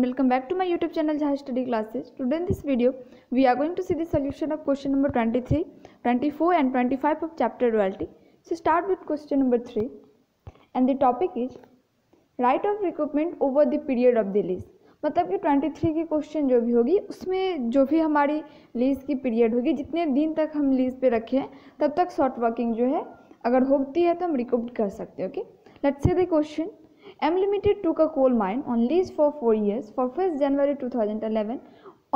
and welcome back to my YouTube channel Jha Study Classes. Today in this video we are going to see the solution of question number 23, 24 and 25 of chapter royalty. So start with question number 3 and the topic is right of recoupment over the period of the lease. मतलब कि 23 की question जो भी होगी उसमें जो भी हमारी लीज की पीरियड होगी, जितने दिन तक हम लीज पे रखे हैं तब तक शॉर्ट वर्किंग जो है अगर होती है तो हम रिकूप कर सकते हैं. Okay, let's say the question. M Limited took a coal mine on lease for 4 years for 1st January 2011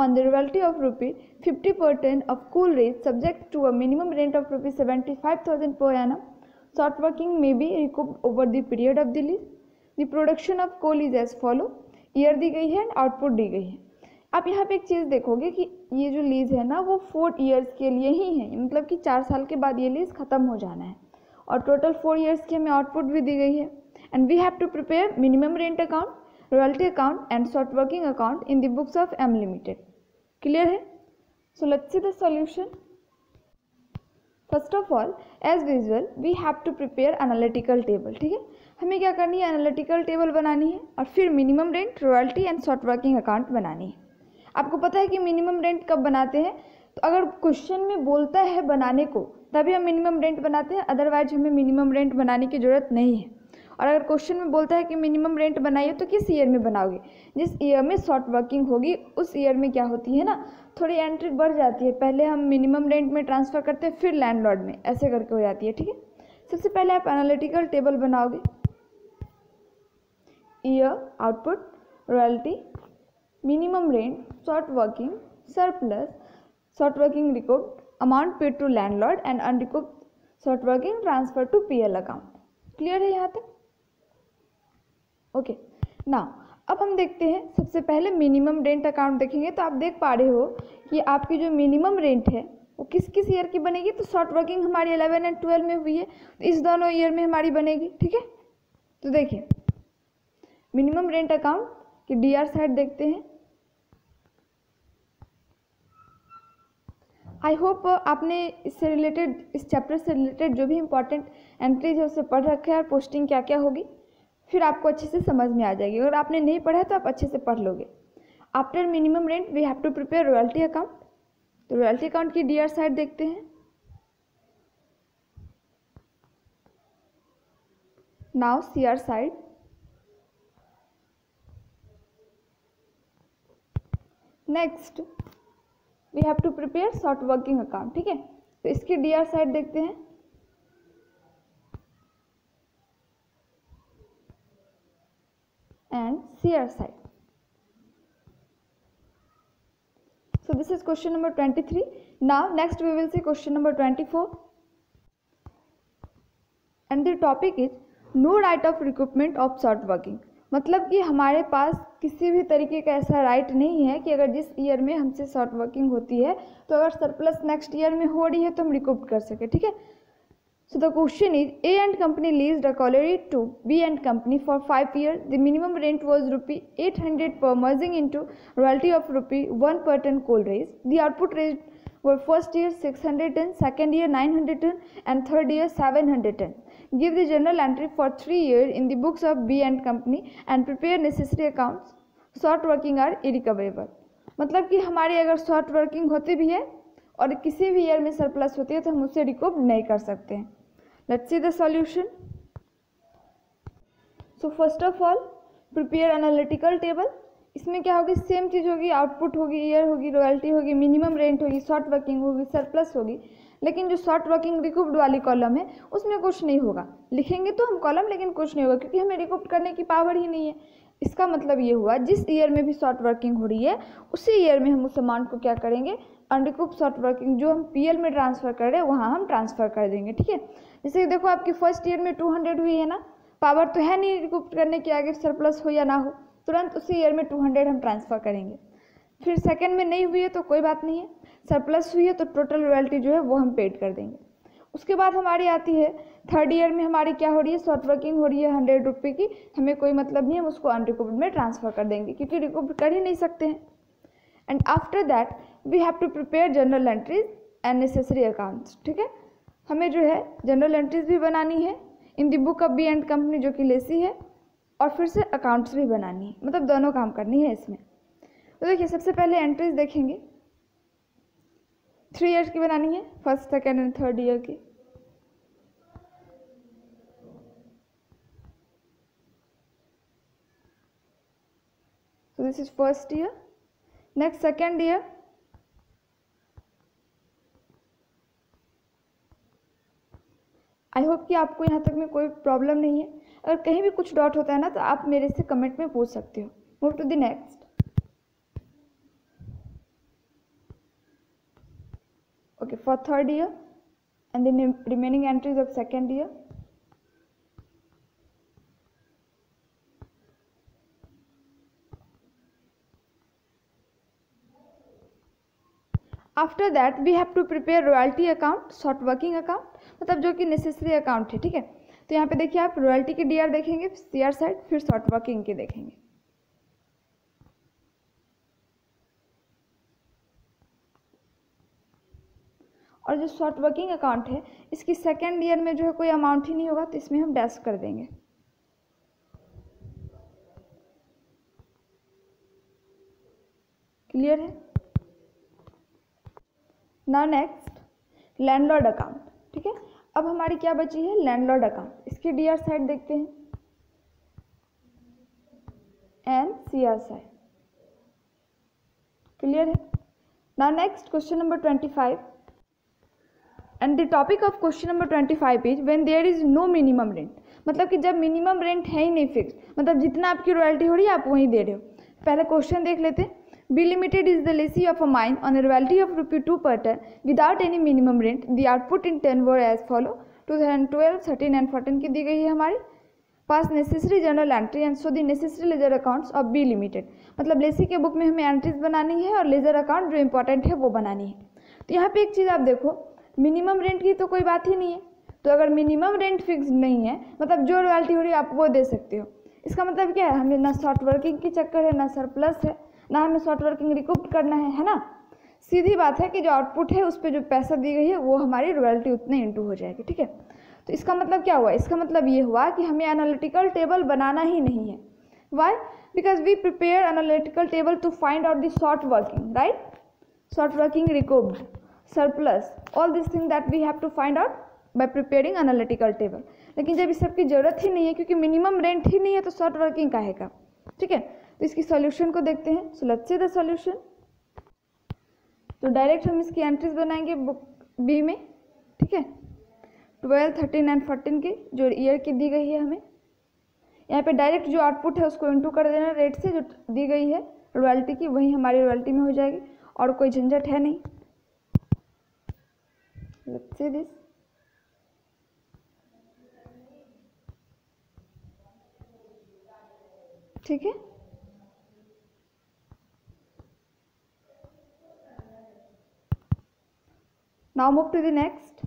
on the royalty of ₹50 per ton of coal rate subject to a minimum rent of ₹75,000 per annum. Short working may be recouped over the period of the lease. The production of coal is as follow. Year दी गई है, output दी गई है. आप यहाँ पे एक चीज़ देखोगे कि ये जो लीज है ना वो 4 ईयर्स के लिए ही है, मतलब कि 4 साल के बाद ये लीज ख़त्म हो जाना है और टोटल 4 ईयर्स की हमें आउटपुट भी दी गई है. And we have to prepare minimum rent account, royalty account and short working account in the books of M Limited. Clear है? So let's see the solution. First of all, as usual, we have to prepare analytical table. ठीक है, हमें क्या करनी है, analytical table बनानी है और फिर minimum rent, royalty and short working account बनानी है. आपको पता है कि मिनिमम रेंट कब बनाते हैं, तो अगर क्वेश्चन में बोलता है बनाने को तभी हम मिनिमम रेंट बनाते हैं, अदरवाइज हमें मिनिमम रेंट बनाने की ज़रूरत नहीं है. और अगर क्वेश्चन में बोलता है कि मिनिमम रेंट बनाइए तो किस ईयर में बनाओगे, जिस ईयर में शॉर्ट वर्किंग होगी उस ईयर में क्या होती है ना, थोड़ी एंट्री बढ़ जाती है. पहले हम मिनिमम रेंट में ट्रांसफ़र करते हैं फिर लैंडलॉर्ड में, ऐसे करके हो जाती है. ठीक है, सबसे पहले आप एनालिटिकल टेबल बनाओगे. Year, output, royalty, minimum rent, short working, surplus, short working recouped, amount paid to landlord and unrecouped short working transfer to PL account. Clear है यहाँ तक? ओके, नाउ अब हम देखते हैं. सबसे पहले मिनिमम रेंट अकाउंट देखेंगे तो आप देख पा रहे हो कि आपकी जो मिनिमम रेंट है वो किस किस ईयर की बनेगी. तो शॉर्ट वर्किंग हमारी 11 एंड 12 में हुई है तो इस दोनों ईयर में हमारी बनेगी. ठीक है, तो देखिए मिनिमम रेंट अकाउंट की डीआर साइड देखते हैं. आई होप आपने इससे रिलेटेड, इस चैप्टर से रिलेटेड जो भी इंपॉर्टेंट एंट्रीज है उसे पढ़ रखे हैं और पोस्टिंग क्या क्या होगी फिर आपको अच्छे से समझ में आ जाएगी. अगर आपने नहीं पढ़ा है तो आप अच्छे से पढ़ लोगे. After minimum rent we have to prepare royalty account. तो रॉयल्टी अकाउंट की डीआर साइड देखते हैं. Now CR side. Next we have to prepare short working account. ठीक है, तो इसकी डीआर साइड देखते हैं. And CR side. So this is question number 23. Now next we will see question number 24 and the topic is no right of recoupment of short working. मतलब कि हमारे पास किसी भी तरीके का ऐसा राइट नहीं है कि अगर जिस ईयर में हमसे शॉर्ट वर्किंग होती है तो अगर सरप्लस नेक्स्ट ईयर में हो रही है तो हम रिकूप कर सके. ठीक है, so the question is A and company leased a colliery to B and company for 5 years. The minimum rent was ₹800 per merging into royalty of ₹1 per ton coal raise. The output raised were first year 600 ton, second year 900 ton and third year 700 ton. Give the journal entry for 3 years in the books of B and company and prepare necessary accounts. Short working are irrecoverable. मतलब कि हमारी अगर short working होती भी है और किसी भी ईयर में सरप्लस होती है तो हम उसे रिकूप नहीं कर सकते हैं. Let's see the solution. So first of all prepare analytical table. इसमें क्या होगी, सेम चीज़ होगी, आउटपुट होगी, ईयर होगी, रॉयल्टी होगी, मिनिमम रेंट होगी, शॉर्ट वर्किंग होगी, सरप्लस होगी. लेकिन जो शॉर्ट वर्किंग रिकूप्ड वाली कॉलम है उसमें कुछ नहीं होगा. लिखेंगे तो हम कॉलम लेकिन कुछ नहीं होगा क्योंकि हमें रिकूप करने की पावर ही नहीं है. इसका मतलब ये हुआ जिस ईयर में भी शॉर्ट वर्किंग हो रही है उसी ईयर में हम उस अमाउंट को क्या करेंगे, अनरिकूप शॉर्ट वर्किंग जो हम पीएल में ट्रांसफ़र कर रहे हैं वहाँ हम ट्रांसफ़र कर देंगे. ठीक है, जैसे कि देखो आपकी फर्स्ट ईयर में 200 हुई है ना, पावर तो है नहीं रिकूप करने की, आगे सरप्लस हो या ना हो तुरंत उसी ईयर में 200 हम ट्रांसफ़र करेंगे. फिर सेकंड में नहीं हुई है तो कोई बात नहीं है, सरप्लस हुई है तो टोटल रॉयल्टी जो है वो हम पेड कर देंगे. उसके बाद हमारी आती है थर्ड ईयर में हमारी क्या हो रही है, शॉर्ट वर्किंग हो रही है ₹100 की, हमें कोई मतलब नहीं, हम उसको अनरिकूप्ड में ट्रांसफ़र कर देंगे क्योंकि रिकूप कर ही नहीं सकते हैं. And after that we have to prepare journal entries and necessary accounts. ठीक है, हमें जो है जनरल एंट्रीज भी बनानी है in the book of B and company जो कि लेसी है और फिर से अकाउंट्स भी बनानी है, मतलब दोनों काम करनी है इसमें। तो देखिए सबसे पहले एंट्रीज देखेंगे, 3 ईयर्स की बनानी है, first second and third year की। So this is first year, next second year, I hope कि आपको यहाँ तक में कोई प्रॉब्लम नहीं है। अगर कहीं भी कुछ डॉट होता है ना तो आप मेरे से कमेंट में पूछ सकते हो। Move to the next. Okay, for third year and then remaining entries of second year. After that we have to prepare royalty account, short working account, मतलब जो कि नेसेसरी अकाउंट है, ठीक है। तो यहाँ पे देखिए आप रॉयल्टी की डीआर देखेंगे, सीआर साइड, फिर शॉर्ट वर्किंग की देखेंगे। और जो शॉर्ट वर्किंग अकाउंट है इसकी सेकेंड ईयर में जो है कोई अमाउंट ही नहीं होगा, तो इसमें हम डैश कर देंगे। क्लियर है। नाउ नेक्स्ट लैंडलॉर्ड अकाउंट, ठीक है। अब हमारी क्या बची है, लैंडलॉर्ड अकाउंट। इसकी डीआर साइड देखते हैं एंड सीआर साइड। क्लियर है। Now next question number 25 and the topic of question number 25 is when there is no minimum rent, मतलब कि जब मिनिमम रेंट है ही नहीं फिक्स, मतलब जितना आपकी रॉयल्टी हो रही है आप वहीं दे रहे हो। पहले क्वेश्चन देख लेते हैं। B Limited is the lessee of a mine on a royalty of ₹2 per ton without any minimum rent. The output in ton were as follow: 2012, 13 and 14 की दी गई है हमारी पास necessary journal entry and so the necessary ledger accounts of B Limited, मतलब लेसी के book में हमें entries बनानी है और लेजर अकाउंट जो इंपॉर्टेंट है वो बनानी है। तो यहाँ पे एक चीज़ आप देखो, मिनिमम रेंट की तो कोई बात ही नहीं है। तो अगर मिनिमम रेंट फिक्स नहीं है, मतलब जो रॉयल्टी हो रही है आप वो दे सकते हो। इसका मतलब क्या है, हमें ना शॉर्ट वर्किंग की चक्कर है, ना सरप्लस है, ना हमें शॉर्ट वर्किंग रिकूप करना है ना। सीधी बात है कि जो आउटपुट है उस पर जो पैसा दी गई है वो हमारी रॉयल्टी उतने इंटू हो जाएगी, ठीक है। तो इसका मतलब क्या हुआ, इसका मतलब ये हुआ कि हमें एनालिटिकल टेबल बनाना ही नहीं है। Why? Because we prepare analytical table to find out the short working, right, short working recouped, surplus, all this thing that we have to find out by preparing analytical table. लेकिन जब इस सब की जरूरत ही नहीं है क्योंकि मिनिमम रेंट ही नहीं है तो शॉर्ट वर्किंग काहे का, ठीक है। तो इसकी सॉल्यूशन को देखते हैं। So let's see the solution. तो डायरेक्ट हम इसकी एंट्रीज बनाएंगे बुक बी में, ठीक है। 12, 13 एंड 14 की जो ईयर की दी गई है हमें, यहाँ पे डायरेक्ट जो आउटपुट है उसको इंटू कर देना रेट से जो दी गई है रॉयल्टी की, वही हमारी रॉयल्टी में हो जाएगी और कोई झंझट है नहीं। Let's see this. ठीक है। Now move to the next.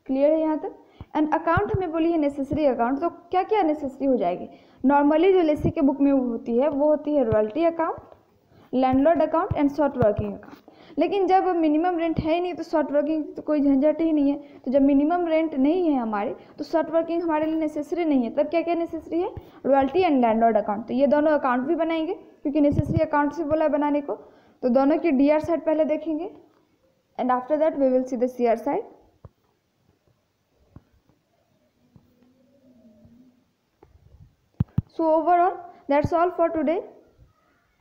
Clear है यहाँ तक। एंड अकाउंट हमें बोली है नेसेसरी अकाउंट, तो क्या क्या नेसेसरी हो जाएगी। नॉर्मली जो लेसी के बुक में होती है वो होती है royalty account, landlord account and short working account. लेकिन जब मिनिमम रेंट है ही नहीं तो शॉर्ट वर्किंग तो कोई झंझट ही नहीं है। तो जब मिनिमम रेंट नहीं है हमारे तो शॉर्ट वर्किंग हमारे लिए नेसेसरी नहीं है। तब क्या क्या नेसेसरी है, रॉयल्टी एंड लैंडलॉर्ड अकाउंट। तो ये दोनों अकाउंट भी बनाएंगे क्योंकि नेसेसरी अकाउंट से बोला बनाने को। तो दोनों की डीआर साइड पहले देखेंगे and after that we will see the CR side. So overall, that's all for today.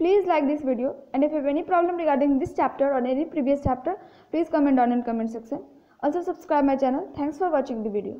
Please like this video, and if you have any problem regarding this chapter or any previous chapter, please comment down in comment section. Also subscribe my channel. Thanks for watching the video.